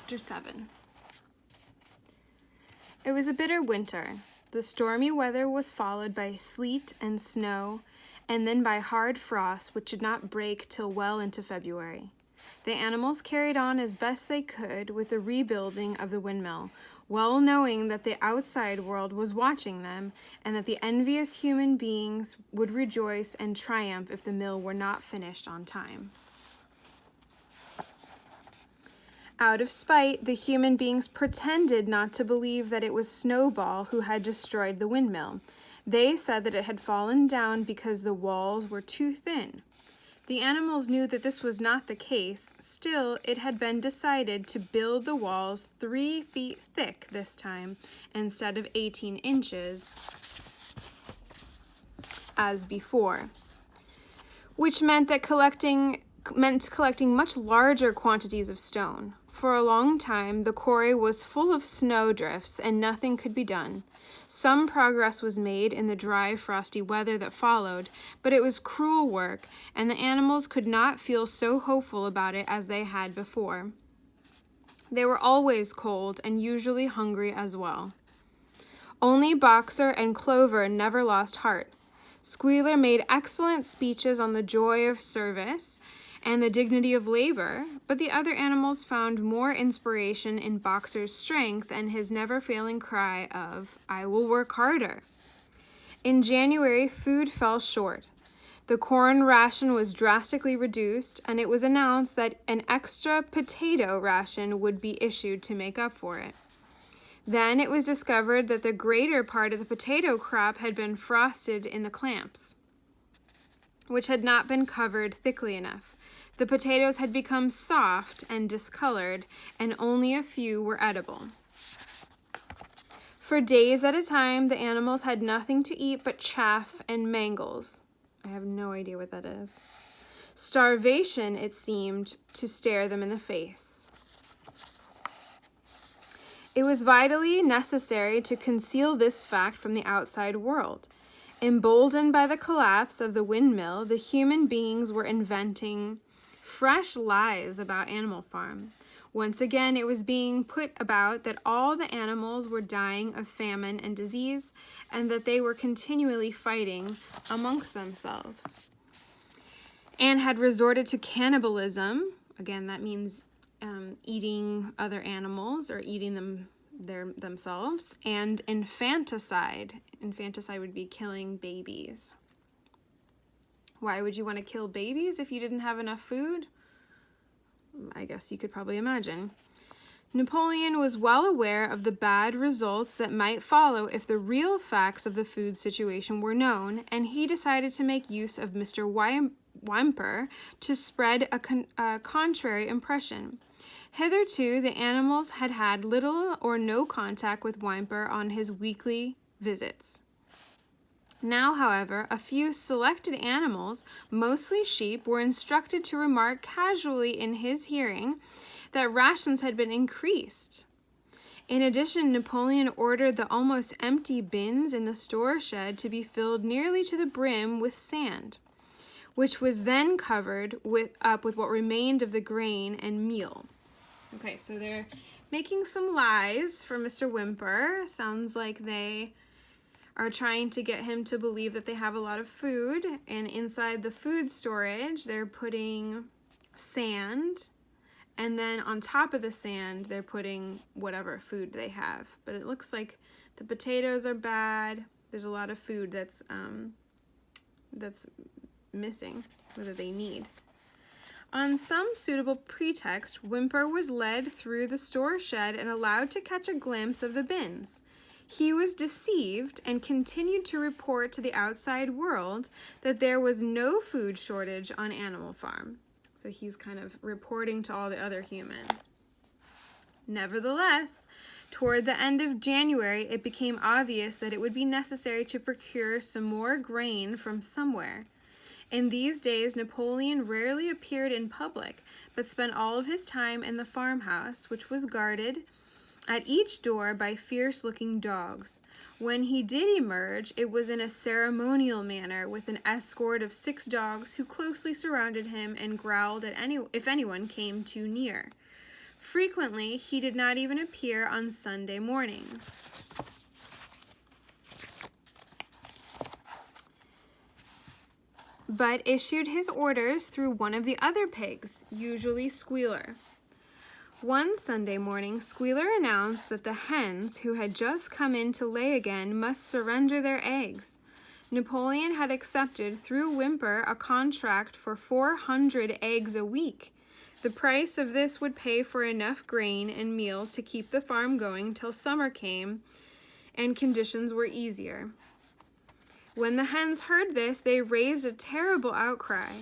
Chapter 7. It was a bitter winter. The stormy weather was followed by sleet and snow, and then by hard frost, which did not break till well into February. The animals carried on as best they could with the rebuilding of the windmill, well knowing that the outside world was watching them, and that the envious human beings would rejoice and triumph if the mill were not finished on time. Out of spite, the human beings pretended not to believe that it was Snowball who had destroyed the windmill. They said that it had fallen down because the walls were too thin. The animals knew that this was not the case. Still, it had been decided to build the walls 3 feet thick this time, instead of 18 inches, as before, which meant collecting much larger quantities of stone. For a long time, the quarry was full of snowdrifts, and nothing could be done. Some progress was made in the dry, frosty weather that followed, but it was cruel work, and the animals could not feel so hopeful about it as they had before. They were always cold and usually hungry as well. Only Boxer and Clover never lost heart. Squealer made excellent speeches on the joy of service and the dignity of labor, but the other animals found more inspiration in Boxer's strength and his never-failing cry of, "I will work harder." In January, food fell short. The corn ration was drastically reduced, and it was announced that an extra potato ration would be issued to make up for it. Then it was discovered that the greater part of the potato crop had been frosted in the clamps, which had not been covered thickly enough. The potatoes had become soft and discolored, and only a few were edible. For days at a time, the animals had nothing to eat but chaff and mangles. I have no idea what that is. Starvation, it seemed, to stare them in the face. It was vitally necessary to conceal this fact from the outside world. Emboldened by the collapse of the windmill, the human beings were inventing fresh lies about Animal Farm. Once again, it was being put about that all the animals were dying of famine and disease, and that they were continually fighting amongst themselves, and had resorted to cannibalism. Again, that means eating other animals or eating themselves, and infanticide. Infanticide would be killing babies. Why would you want to kill babies if you didn't have enough food? I guess you could probably imagine. Napoleon was well aware of the bad results that might follow if the real facts of the food situation were known, and he decided to make use of Mr. Whymper to spread a contrary impression. Hitherto, the animals had had little or no contact with Whymper on his weekly visits. Now, however, a few selected animals, mostly sheep, were instructed to remark casually in his hearing that rations had been increased. In addition, Napoleon ordered the almost empty bins in the store shed to be filled nearly to the brim with sand, which was then covered up with what remained of the grain and meal. Okay, so they're making some lies for Mr. Whymper. Sounds like they are trying to get him to believe that they have a lot of food, and inside the food storage they're putting sand, and then on top of the sand they're putting whatever food they have. But it looks like the potatoes are bad. There's a lot of food that's missing, or that they need. On some suitable pretext, Whymper was led through the store shed and allowed to catch a glimpse of the bins. He was deceived and continued to report to the outside world that there was no food shortage on Animal Farm. So he's kind of reporting to all the other humans. Nevertheless, toward the end of January, it became obvious that it would be necessary to procure some more grain from somewhere. In these days, Napoleon rarely appeared in public, but spent all of his time in the farmhouse, which was guarded at each door by fierce-looking dogs. When he did emerge, it was in a ceremonial manner, with an escort of 6 dogs who closely surrounded him and growled at if anyone came too near. Frequently, he did not even appear on Sunday mornings. But issued his orders through one of the other pigs, usually Squealer. One Sunday morning, Squealer announced that the hens, who had just come in to lay again, must surrender their eggs. Napoleon had accepted through Whymper a contract for 400 eggs a week. The price of this would pay for enough grain and meal to keep the farm going till summer came and conditions were easier. When the hens heard this, they raised a terrible outcry.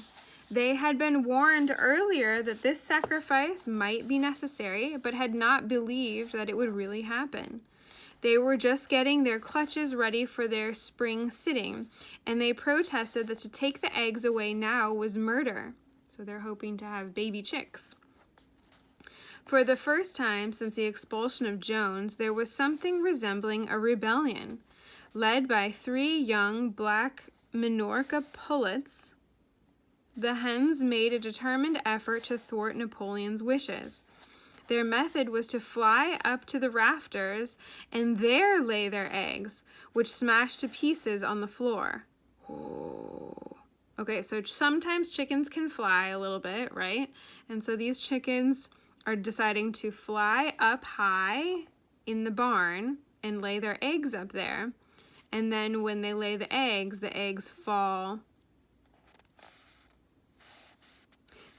They had been warned earlier that this sacrifice might be necessary, but had not believed that it would really happen. They were just getting their clutches ready for their spring sitting, and they protested that to take the eggs away now was murder. So they're hoping to have baby chicks. For the first time since the expulsion of Jones, there was something resembling a rebellion. Led by 3 young black Minorca pullets, the hens made a determined effort to thwart Napoleon's wishes. Their method was to fly up to the rafters and there lay their eggs, which smashed to pieces on the floor. Oh. Okay, so sometimes chickens can fly a little bit, right? And so these chickens are deciding to fly up high in the barn and lay their eggs up there. And then when they lay the eggs fall.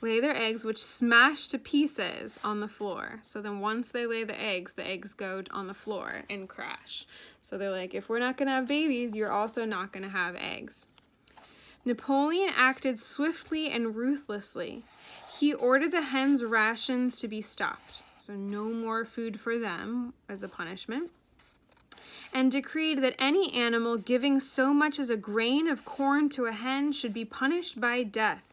Lay their eggs, which smash to pieces on the floor. So then once they lay the eggs go on the floor and crash. So they're like, if we're not going to have babies, you're also not going to have eggs. Napoleon acted swiftly and ruthlessly. He ordered the hens' rations to be stopped. So no more food for them as a punishment. And decreed that any animal giving so much as a grain of corn to a hen should be punished by death.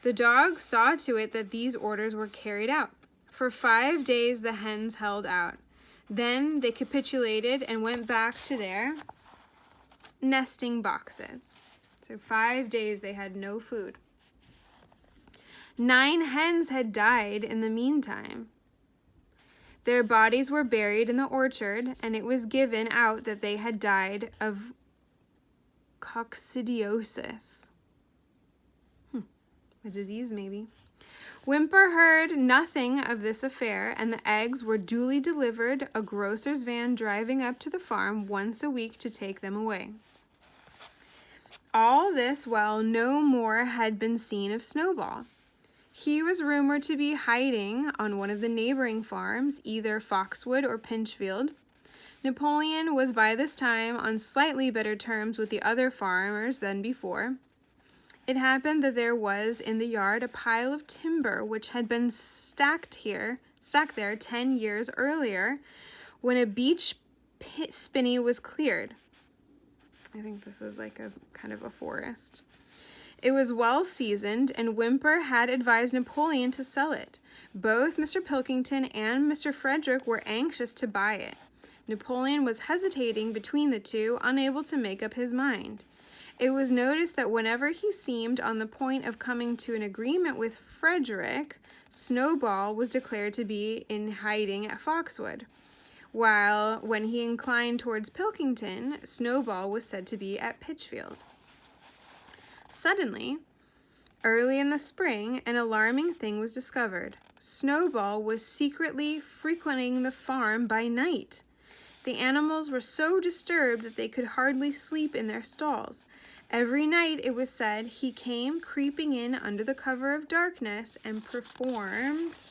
The dogs saw to it that these orders were carried out. For 5 days the hens held out. Then they capitulated and went back to their nesting boxes. So 5 days they had no food. 9 hens had died in the meantime. Their bodies were buried in the orchard, and it was given out that they had died of coccidiosis. A disease, maybe. Whymper heard nothing of this affair, and the eggs were duly delivered, a grocer's van driving up to the farm once a week to take them away. All this while no more had been seen of Snowball. He was rumored to be hiding on one of the neighboring farms, either Foxwood or Pinchfield. Napoleon was by this time on slightly better terms with the other farmers than before. It happened that there was in the yard a pile of timber which had been stacked there 10 years earlier when a beech spinney was cleared. I think this is like a kind of a forest. It was well seasoned, and Whymper had advised Napoleon to sell it. Both Mr. Pilkington and Mr. Frederick were anxious to buy it. Napoleon was hesitating between the two, unable to make up his mind. It was noticed that whenever he seemed on the point of coming to an agreement with Frederick, Snowball was declared to be in hiding at Foxwood, while when he inclined towards Pilkington, Snowball was said to be at Pitchfield. Suddenly, early in the spring, an alarming thing was discovered. Snowball was secretly frequenting the farm by night. The animals were so disturbed that they could hardly sleep in their stalls. Every night, it was said, he came creeping in under the cover of darkness and performed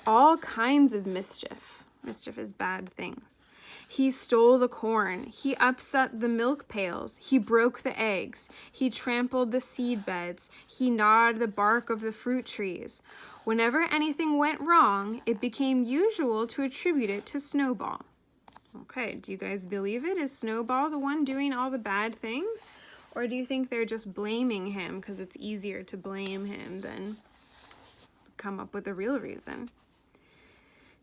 all kinds of mischief. Mischief is bad things. He stole the corn. He upset the milk pails. He broke the eggs. He trampled the seed beds. He gnawed the bark of the fruit trees. Whenever anything went wrong, it became usual to attribute it to Snowball. Okay, do you guys believe it? Is Snowball the one doing all the bad things? Or do you think they're just blaming him because it's easier to blame him than come up with a real reason?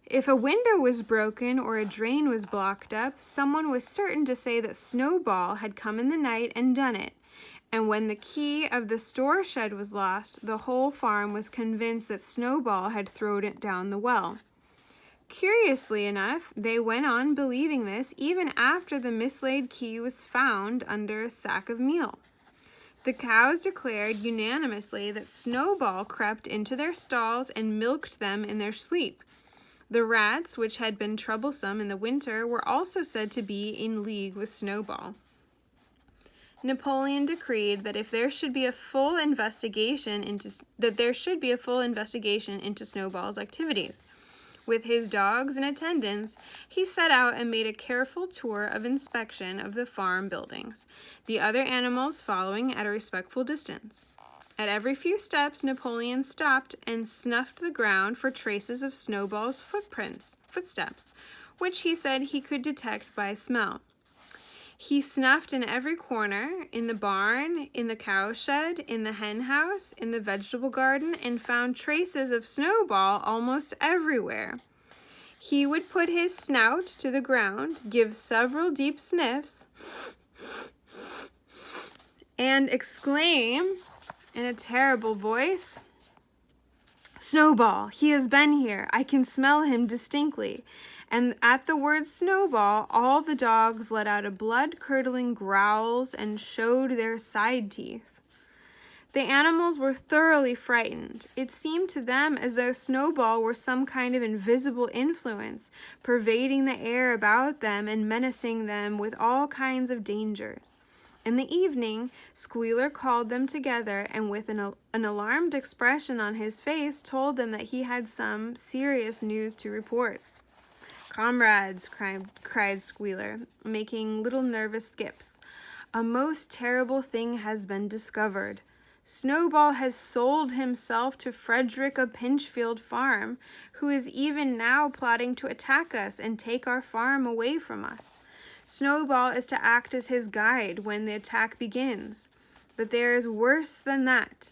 If a window was broken or a drain was blocked up, someone was certain to say that Snowball had come in the night and done it. And when the key of the store shed was lost, the whole farm was convinced that Snowball had thrown it down the well. Curiously enough, they went on believing this even after the mislaid key was found under a sack of meal. The cows declared unanimously that Snowball crept into their stalls and milked them in their sleep. The rats, which had been troublesome in the winter, were also said to be in league with Snowball. Napoleon decreed that there should be a full investigation into Snowball's activities. With his dogs in attendance, he set out and made a careful tour of inspection of the farm buildings, the other animals following at a respectful distance. At every few steps, Napoleon stopped and snuffed the ground for traces of Snowball's footsteps, which he said he could detect by smell. He snuffed in every corner, in the barn, in the cow shed, in the hen house, in the vegetable garden, and found traces of Snowball almost everywhere. He would put his snout to the ground, give several deep sniffs, and exclaim in a terrible voice, "Snowball, he has been here. I can smell him distinctly." And at the word Snowball, all the dogs let out a blood-curdling growls and showed their side teeth. The animals were thoroughly frightened. It seemed to them as though Snowball were some kind of invisible influence, pervading the air about them and menacing them with all kinds of dangers. In the evening, Squealer called them together and with an alarmed expression on his face told them that he had some serious news to report. "Comrades," cried Squealer, making little nervous skips, "a most terrible thing has been discovered. Snowball has sold himself to Frederick of Pinchfield Farm, who is even now plotting to attack us and take our farm away from us. Snowball is to act as his guide when the attack begins. But there is worse than that.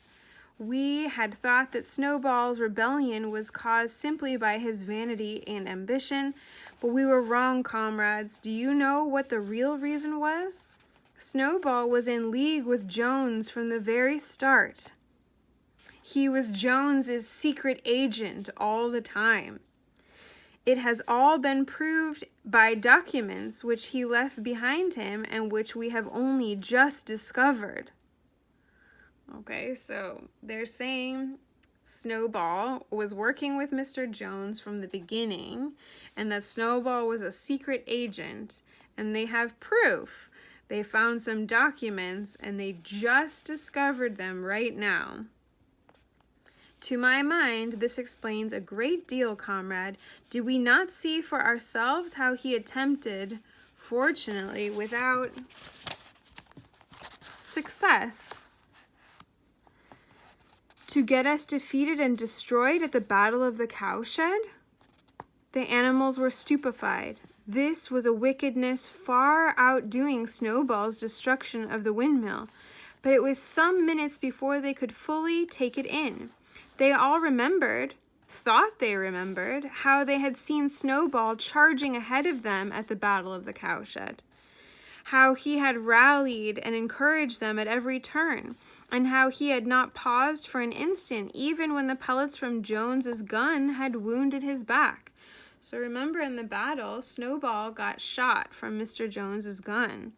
We had thought that Snowball's rebellion was caused simply by his vanity and ambition, but we were wrong, comrades. Do you know what the real reason was? Snowball was in league with Jones from the very start. He was Jones's secret agent all the time. It has all been proved by documents which he left behind him and which we have only just discovered." Okay, so they're saying Snowball was working with Mr. Jones from the beginning and that Snowball was a secret agent, and they have proof. They found some documents and they just discovered them right now. To my mind, this explains a great deal, comrade. Do we not see for ourselves how he attempted, fortunately without success, to get us defeated and destroyed at the Battle of the Cowshed? The animals were stupefied. This was a wickedness far outdoing Snowball's destruction of the windmill, but it was some minutes before they could fully take it in. They all thought they remembered, how they had seen Snowball charging ahead of them at the Battle of the Cowshed, how he had rallied and encouraged them at every turn, and how he had not paused for an instant, even when the pellets from Jones's gun had wounded his back. So remember, in the battle, Snowball got shot from Mr. Jones's gun.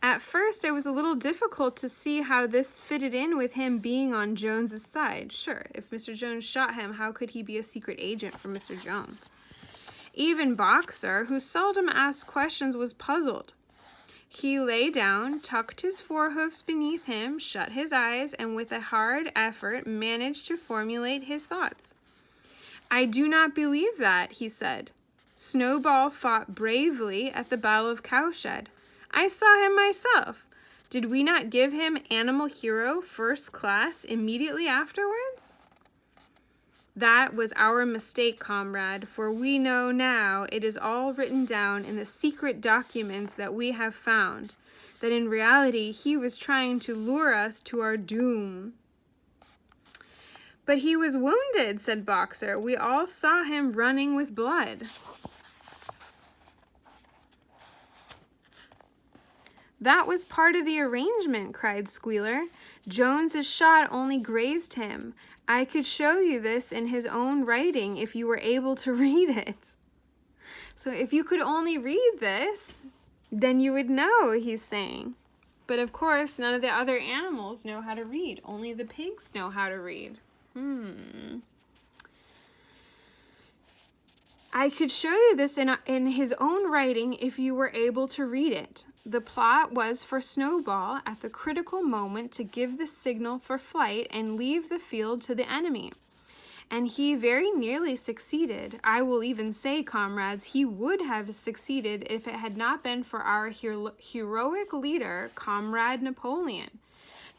At first, it was a little difficult to see how this fitted in with him being on Jones's side. Sure, if Mr. Jones shot him, how could he be a secret agent for Mr. Jones? Even Boxer, who seldom asked questions, was puzzled. He lay down, tucked his forehoofs beneath him, shut his eyes, and with a hard effort managed to formulate his thoughts. "I do not believe that," he said. "Snowball fought bravely at the Battle of Cowshed. I saw him myself. Did we not give him Animal Hero First Class immediately afterwards?" "That was our mistake, comrade, for we know now it is all written down in the secret documents that we have found, that in reality he was trying to lure us to our doom." "But he was wounded," said Boxer. "We all saw him running with blood." That was part of the arrangement, cried Squealer. Jones's shot only grazed him. I could show you this in his own writing if you were able to read it. So if you could only read this, then you would know, he's saying. But of course, none of the other animals know how to read. Only the pigs know how to read. I could show you this in his own writing if you were able to read it. The plot was for Snowball at the critical moment to give the signal for flight and leave the field to the enemy. And he very nearly succeeded. I will even say, comrades, he would have succeeded if it had not been for our heroic leader, Comrade Napoleon.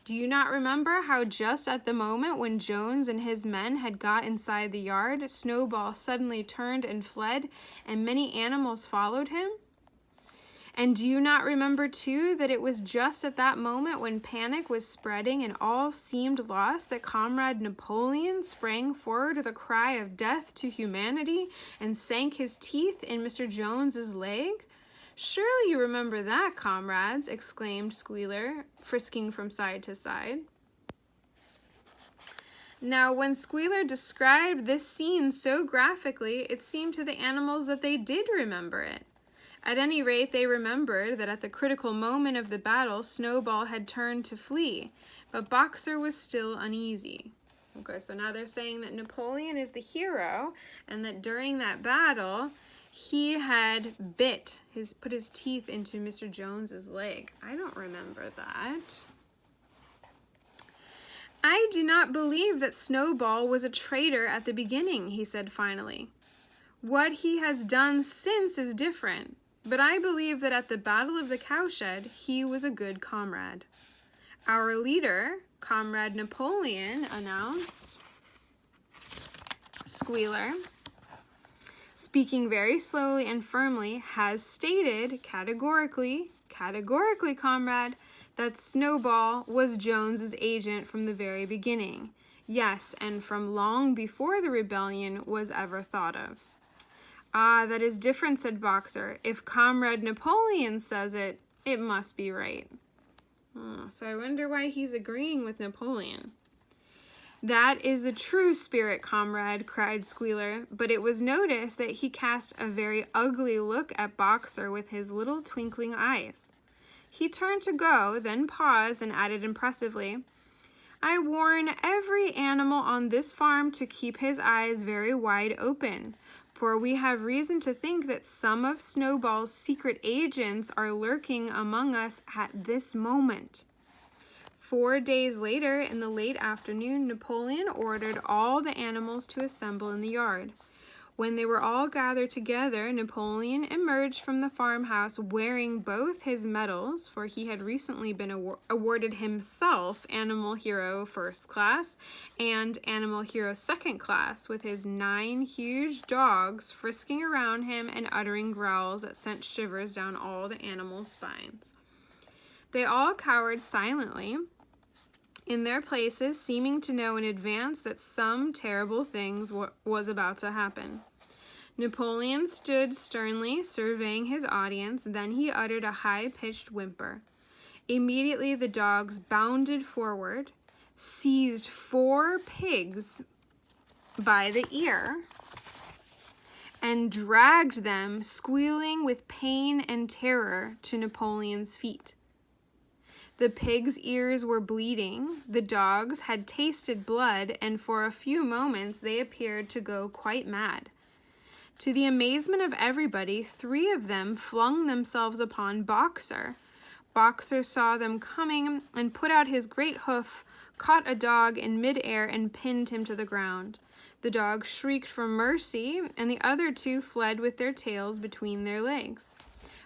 Do you not remember how just at the moment when Jones and his men had got inside the yard, Snowball suddenly turned and fled, and many animals followed him? And do you not remember, too, that it was just at that moment when panic was spreading and all seemed lost that Comrade Napoleon sprang forward with a cry of death to humanity and sank his teeth in Mr. Jones's leg? Surely you remember that, comrades, exclaimed Squealer, frisking from side to side. Now, when Squealer described this scene so graphically, it seemed to the animals that they did remember it. At any rate, they remembered that at the critical moment of the battle, Snowball had turned to flee, but Boxer was still uneasy. Okay, so now they're saying that Napoleon is the hero, and that during that battle, he had put his teeth into Mr. Jones's leg. I don't remember that. I do not believe that Snowball was a traitor at the beginning, he said finally. What he has done since is different. But I believe that at the Battle of the Cowshed, he was a good comrade. Our leader, Comrade Napoleon, announced, Squealer, speaking very slowly and firmly, has stated categorically, comrade, that Snowball was Jones's agent from the very beginning. Yes, and from long before the rebellion was ever thought of. Ah, that is different, said Boxer. If Comrade Napoleon says it, it must be right. So I wonder why he's agreeing with Napoleon. That is the true spirit, comrade, cried Squealer, but it was noticed that he cast a very ugly look at Boxer with his little twinkling eyes. He turned to go, then paused and added impressively, I warn every animal on this farm to keep his eyes very wide open, for we have reason to think that some of Snowball's secret agents are lurking among us at this moment. 4 days later, in the late afternoon, Napoleon ordered all the animals to assemble in the yard. When they were all gathered together, Napoleon emerged from the farmhouse wearing both his medals, for he had recently been awarded himself Animal Hero First Class and Animal Hero Second Class, with his 9 huge dogs frisking around him and uttering growls that sent shivers down all the animals' spines. They all cowered silently in their places, seeming to know in advance that some terrible thing was about to happen. Napoleon stood sternly surveying his audience, then he uttered a high-pitched whimper. Immediately the dogs bounded forward, seized 4 pigs by the ear, and dragged them, squealing with pain and terror, to Napoleon's feet. The pigs' ears were bleeding, the dogs had tasted blood, and for a few moments they appeared to go quite mad. To the amazement of everybody, 3 of them flung themselves upon Boxer. Boxer saw them coming and put out his great hoof, caught a dog in midair, and pinned him to the ground. The dog shrieked for mercy, and the other 2 fled with their tails between their legs.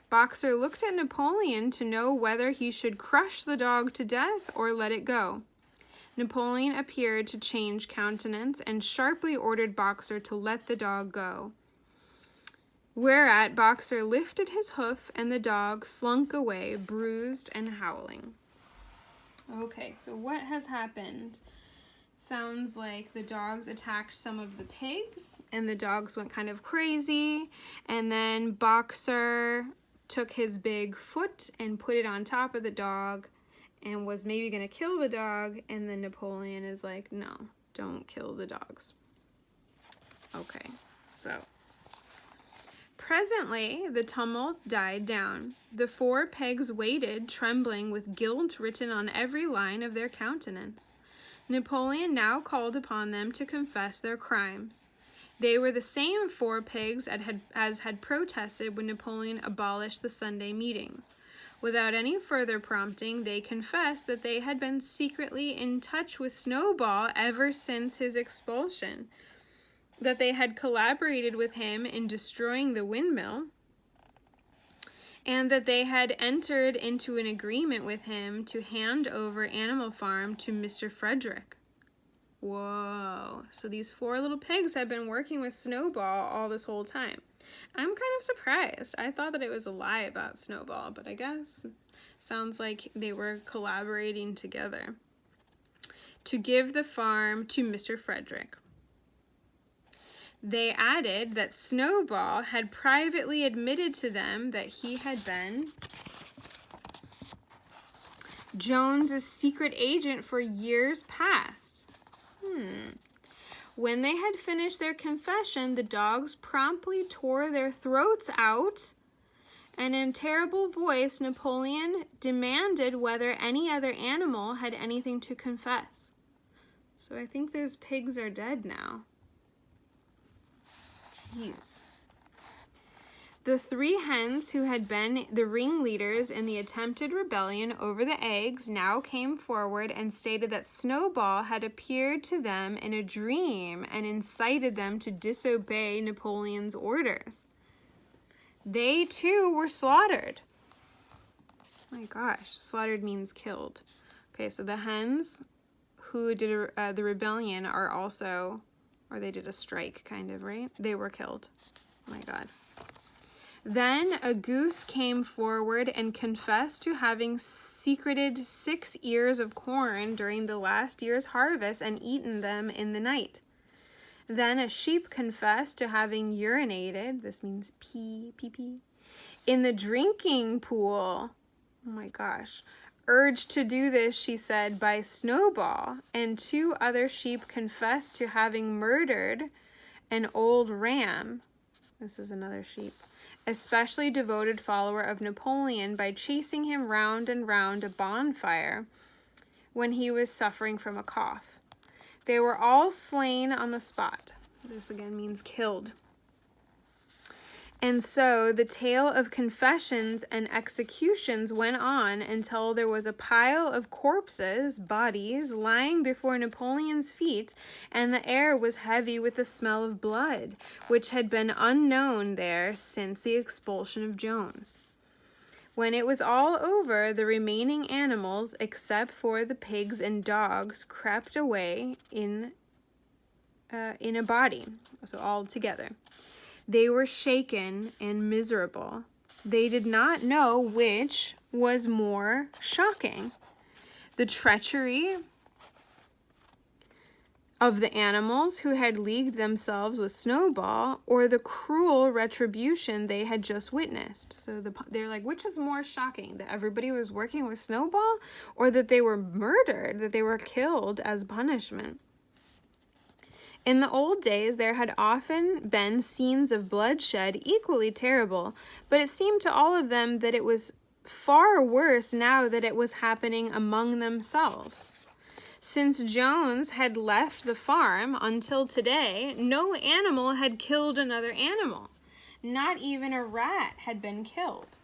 Boxer looked at Napoleon to know whether he should crush the dog to death or let it go. Napoleon appeared to change countenance and sharply ordered Boxer to let the dog go. Whereat Boxer lifted his hoof and the dog slunk away, bruised and howling. Okay, so what has happened? Sounds like the dogs attacked some of the pigs and the dogs went kind of crazy, and then Boxer took his big foot and put it on top of the dog and was maybe going to kill the dog, and then Napoleon is like, no, don't kill the dogs. Okay, so presently the tumult died down. The 4 pigs waited, trembling, with guilt written on every line of their countenance. Napoleon now called upon them to confess their crimes. They were the same 4 pigs as had protested when Napoleon abolished the Sunday meetings. Without any further prompting, they confessed that they had been secretly in touch with Snowball ever since his expulsion, that they had collaborated with him in destroying the windmill, and that they had entered into an agreement with him to hand over Animal Farm to Mr. Frederick. Whoa. So these 4 little pigs had been working with Snowball all this whole time. I'm kind of surprised. I thought that it was a lie about Snowball, but I guess sounds like they were collaborating together to give the farm to Mr. Frederick. They added that Snowball had privately admitted to them that he had been Jones's secret agent for years past. When they had finished their confession, the dogs promptly tore their throats out, and in a terrible voice, Napoleon demanded whether any other animal had anything to confess. So I think those pigs are dead now. Jeez. The 3 hens who had been the ringleaders in the attempted rebellion over the eggs now came forward and stated that Snowball had appeared to them in a dream and incited them to disobey Napoleon's orders. They too were slaughtered. My gosh, slaughtered means killed. Okay, so the hens who did the rebellion are also, or they did a strike kind of, right? They were killed. Oh my God. Then a goose came forward and confessed to having secreted 6 ears of corn during the last year's harvest and eaten them in the night. Then a sheep confessed to having urinated, this means pee, in the drinking pool. Oh my gosh. Urged to do this, she said, by Snowball, and 2 other sheep confessed to having murdered an old ram. This is another sheep. Especially devoted follower of Napoleon, by chasing him round and round a bonfire when he was suffering from a cough. They were all slain on the spot. This again means killed. And so the tale of confessions and executions went on until there was a pile of corpses, bodies, lying before Napoleon's feet, and the air was heavy with the smell of blood, which had been unknown there since the expulsion of Jones. When it was all over, the remaining animals, except for the pigs and dogs, crept away in a body, so all together. They were shaken and miserable. They did not know which was more shocking: the treachery of the animals who had leagued themselves with Snowball, or the cruel retribution they had just witnessed. So they're like, which is more shocking, that everybody was working with Snowball, or that they were murdered, that they were killed as punishment? In the old days, there had often been scenes of bloodshed equally terrible, but it seemed to all of them that it was far worse now that it was happening among themselves. Since Jones had left the farm until today, no animal had killed another animal. Not even a rat had been killed.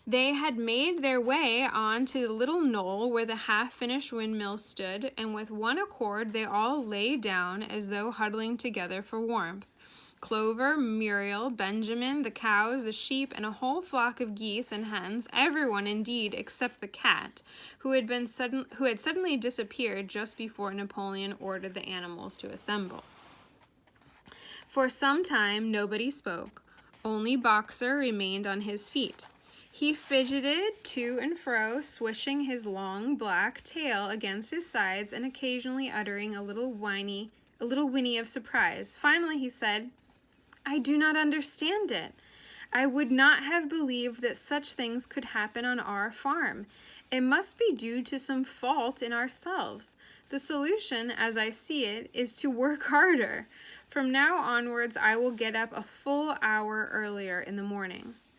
They had made their way on to the little knoll where the half-finished windmill stood, and with one accord they all lay down as though huddling together for warmth. Clover, Muriel, Benjamin, the cows, the sheep, and a whole flock of geese and hens, everyone indeed except the cat, who had suddenly disappeared just before Napoleon ordered the animals to assemble. For some time nobody spoke. Only Boxer remained on his feet. He fidgeted to and fro, swishing his long black tail against his sides and occasionally uttering a little whinny of surprise. Finally he said, "I do not understand it. I would not have believed that such things could happen on our farm. It must be due to some fault in ourselves. The solution, as I see it, is to work harder. From now onwards, I will get up a full hour earlier in the mornings."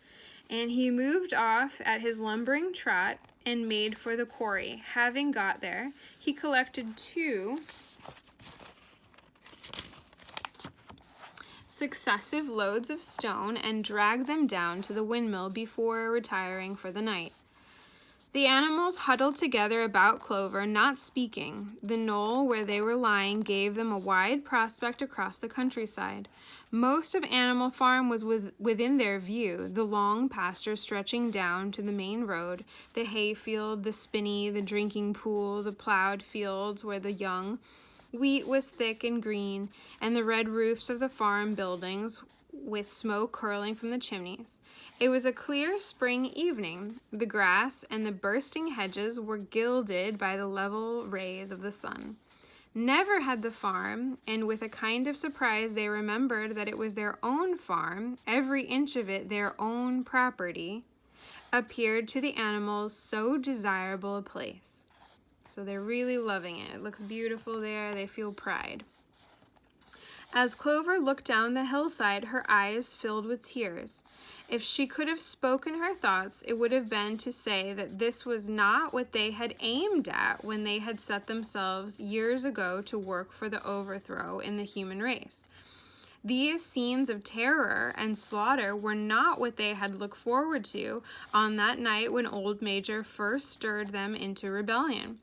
And he moved off at his lumbering trot and made for the quarry. Having got there, he collected 2 successive loads of stone and dragged them down to the windmill before retiring for the night. The animals huddled together about Clover, not speaking. The knoll where they were lying gave them a wide prospect across the countryside. Most of Animal Farm was within their view, the long pasture stretching down to the main road, the hayfield, the spinney, the drinking pool, the plowed fields where the young wheat was thick and green, and the red roofs of the farm buildings with smoke curling from the chimneys. It was a clear spring evening. The grass and the bursting hedges were gilded by the level rays of the sun. Never had the farm, and with a kind of surprise they remembered that it was their own farm, every inch of it their own property, appeared to the animals so desirable a place. So they're really loving it. It looks beautiful there. They feel pride. As Clover looked down the hillside, her eyes filled with tears. If she could have spoken her thoughts, it would have been to say that this was not what they had aimed at when they had set themselves years ago to work for the overthrow in the human race. These scenes of terror and slaughter were not what they had looked forward to on that night when Old Major first stirred them into rebellion.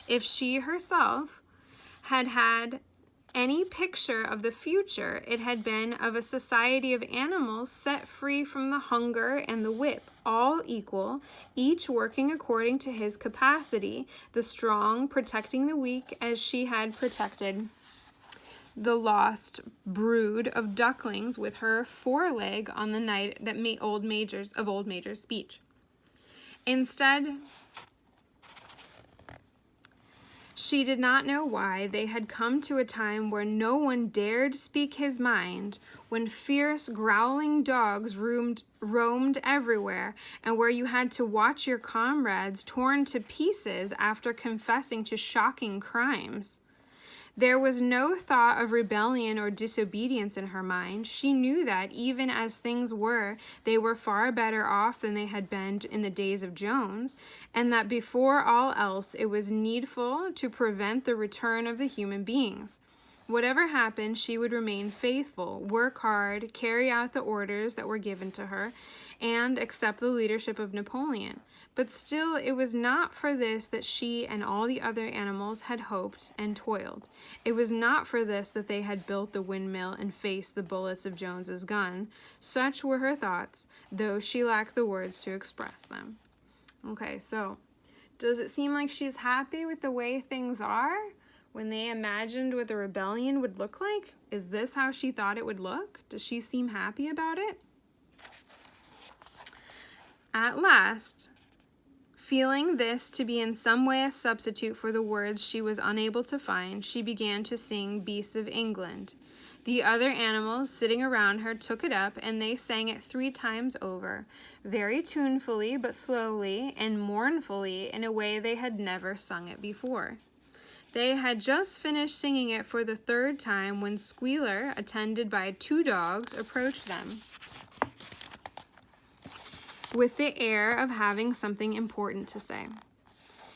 If she herself had had any picture of the future, it had been of a society of animals set free from the hunger and the whip, all equal, each working according to his capacity, the strong protecting the weak as she had protected the lost brood of ducklings with her foreleg on the night that Old Major's speech. Instead, she did not know why they had come to a time where no one dared speak his mind, when fierce, growling dogs roamed everywhere, and where you had to watch your comrades torn to pieces after confessing to shocking crimes. There was no thought of rebellion or disobedience in her mind. She knew that, even as things were, they were far better off than they had been in the days of Jones, and that before all else it was needful to prevent the return of the human beings. Whatever happened, she would remain faithful, work hard, carry out the orders that were given to her, and accept the leadership of Napoleon. But still, it was not for this that she and all the other animals had hoped and toiled. It was not for this that they had built the windmill and faced the bullets of Jones's gun. Such were her thoughts, though she lacked the words to express them. Okay, so does it seem like she's happy with the way things are? When they imagined what the rebellion would look like? Is this how she thought it would look? Does she seem happy about it? At last, feeling this to be in some way a substitute for the words she was unable to find, she began to sing Beasts of England. The other animals sitting around her took it up, and they sang it 3 times over, very tunefully but slowly and mournfully in a way they had never sung it before. They had just finished singing it for the 3rd time when Squealer, attended by 2 dogs, approached them with the air of having something important to say.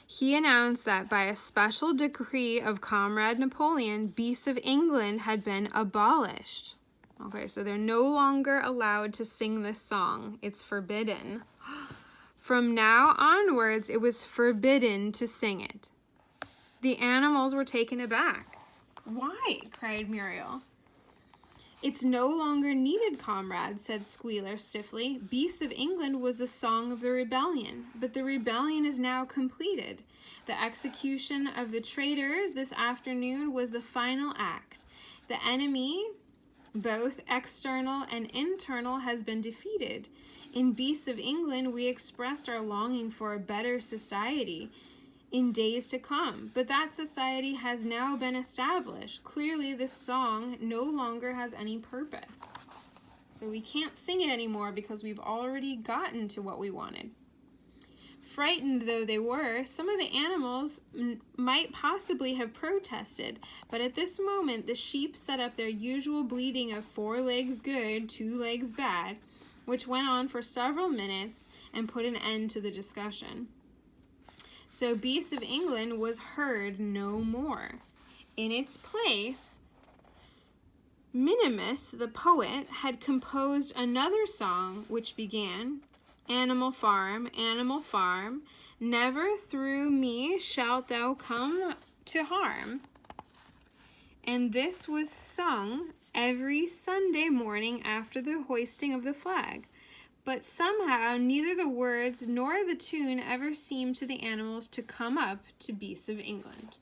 He announced that by a special decree of Comrade Napoleon, Beasts of England had been abolished. Okay, so they're no longer allowed to sing this song. It's forbidden. From now onwards, it was forbidden to sing it. The animals were taken aback. "Why?" cried Muriel. "It's no longer needed, comrade," said Squealer stiffly. "Beasts of England was the song of the rebellion, but the rebellion is now completed. The execution of the traitors this afternoon was the final act. The enemy, both external and internal, has been defeated. In Beasts of England, we expressed our longing for a better society in days to come, but that society has now been established. Clearly, this song no longer has any purpose." So we can't sing it anymore because we've already gotten to what we wanted. Frightened though they were, some of the animals might possibly have protested, but at this moment the sheep set up their usual bleating of 4 legs good, 2 legs bad, which went on for several minutes and put an end to the discussion. So Beasts of England was heard no more. In its place, Minimus, the poet, had composed another song which began, Animal farm, never through me shalt thou come to harm. And this was sung every Sunday morning after the hoisting of the flag. But somehow neither the words nor the tune ever seemed to the animals to come up to Beasts of England.